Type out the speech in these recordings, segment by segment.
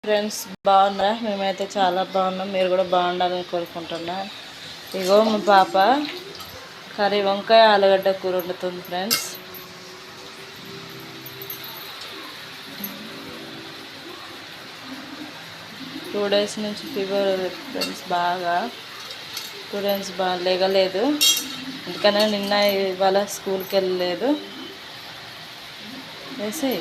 Friends బాగున్నారా? మేమైతే చాలా బాగున్నాం. మీరు కూడా బాగుండాలని కోరుకుంటున్నా. ఇగో మా పాప కర్రీ వంకాయ ఆలుగడ్డ కూర వండుతుంది ఫ్రెండ్స్. టూ డేస్ నుంచి ఫీవర్ ఫ్రెండ్స్, బాగా 2 days బాగా లేగలేదు. అందుకనే నిన్న ఇవాళ స్కూల్కి వెళ్ళలేదు. వేసి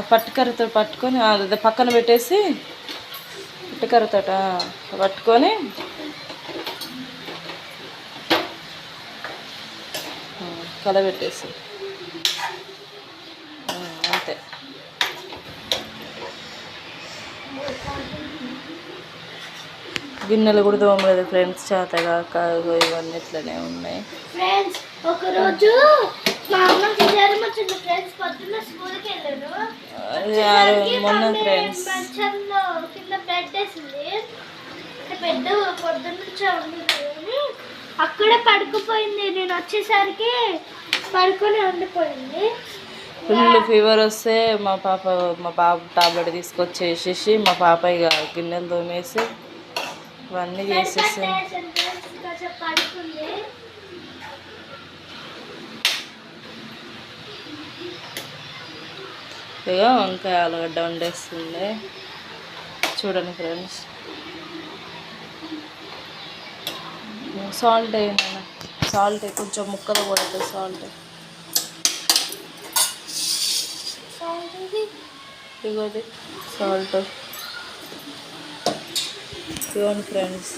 పట్టుకర్రతో పట్టుకొని అది పక్కన పెట్టేసి పట్టుకర్రతో పట్టుకొని కలబెట్టేసి అంతే. గిన్నెలు కూడా తోమలేదు ఫ్రెండ్స్, చేతగా ఇవన్నీ ఇట్లనే ఉన్నాయి ఫ్రెండ్స్. ఒకరోజు మొన్న ఫ్రెండ్స్ పెద్ద పొద్దున్న అక్కడే పడుకుపోయింది. నేను వచ్చేసరికి పడుకొని ఉండిపోయింది. ఫుల్ ఫీవర్ వస్తే మా బాబు టాబ్లెట్ తీసుకొచ్చేసేసి మా పాప ఇక గిన్నెలు తోమేసి ఇవన్నీ చేసేసి పడుకుంది. ఇక వంకాయ ఆలుగడ్డ వండేస్తుంది చూడండి ఫ్రెండ్స్. సాల్ట్ అయినా సాల్ట్ కొంచెం ముక్కలు పడదు. సాల్ట్ ఇగోది సాల్ట్ ఇవ్వండి ఫ్రెండ్స్.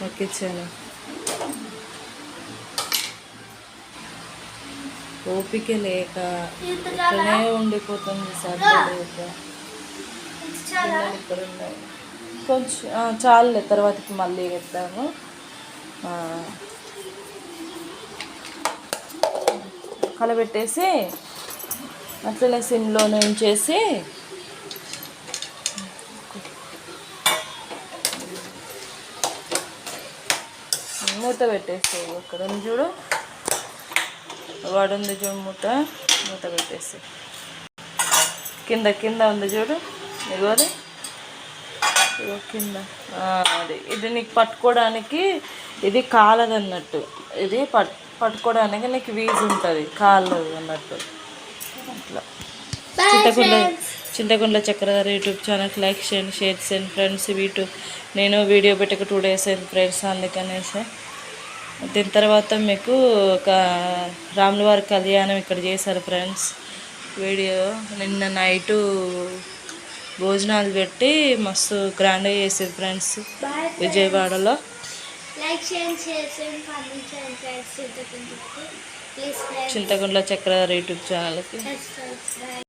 ఎక్కించాను. ఓపిక లేక ఇక్కడనే ఉండిపోతుంది. సర్ది లేక ఇక్కడ ఉన్నాయి. కొంచెం చాలులే, తర్వాతకి మళ్ళీ వేద్దాము. కలబెట్టేసి అట్లనే సిమ్లో ఉంచేసి మూత పెట్టేసి ఇక్కడ చూడు, వాడుంది చూడు, మూత పెట్టేసి కింద ఉంది చూడు, ఇగోది ఇగో కింద. అది ఇది నీకు పట్టుకోవడానికి ఇది కాలదన్నట్టు, ఇది పట్టుకోవడానికి నీకు వీజ్ ఉంటుంది, కాలదు అన్నట్టు. అట్లా చింతకుంట్ల చక్ర గారు యూట్యూబ్ ఛానల్కి లైక్ చేయండి, షేర్ చేయండి ఫ్రెండ్స్. నేను వీడియో పెట్టక 2 days అయింది ఫ్రెండ్స్, అందుకనేసి. దీని తర్వాత మీకు ఒక రాములవారి కళ్యాణం ఇక్కడ చేశారు ఫ్రెండ్స్. వీడియో నిన్న నైటు భోజనాలు పెట్టి మస్తు గ్రాండ్గా చేసారు ఫ్రెండ్స్ విజయవాడలో. చింతకుంట్ల చక్ర యూట్యూబ్ ఛానల్కి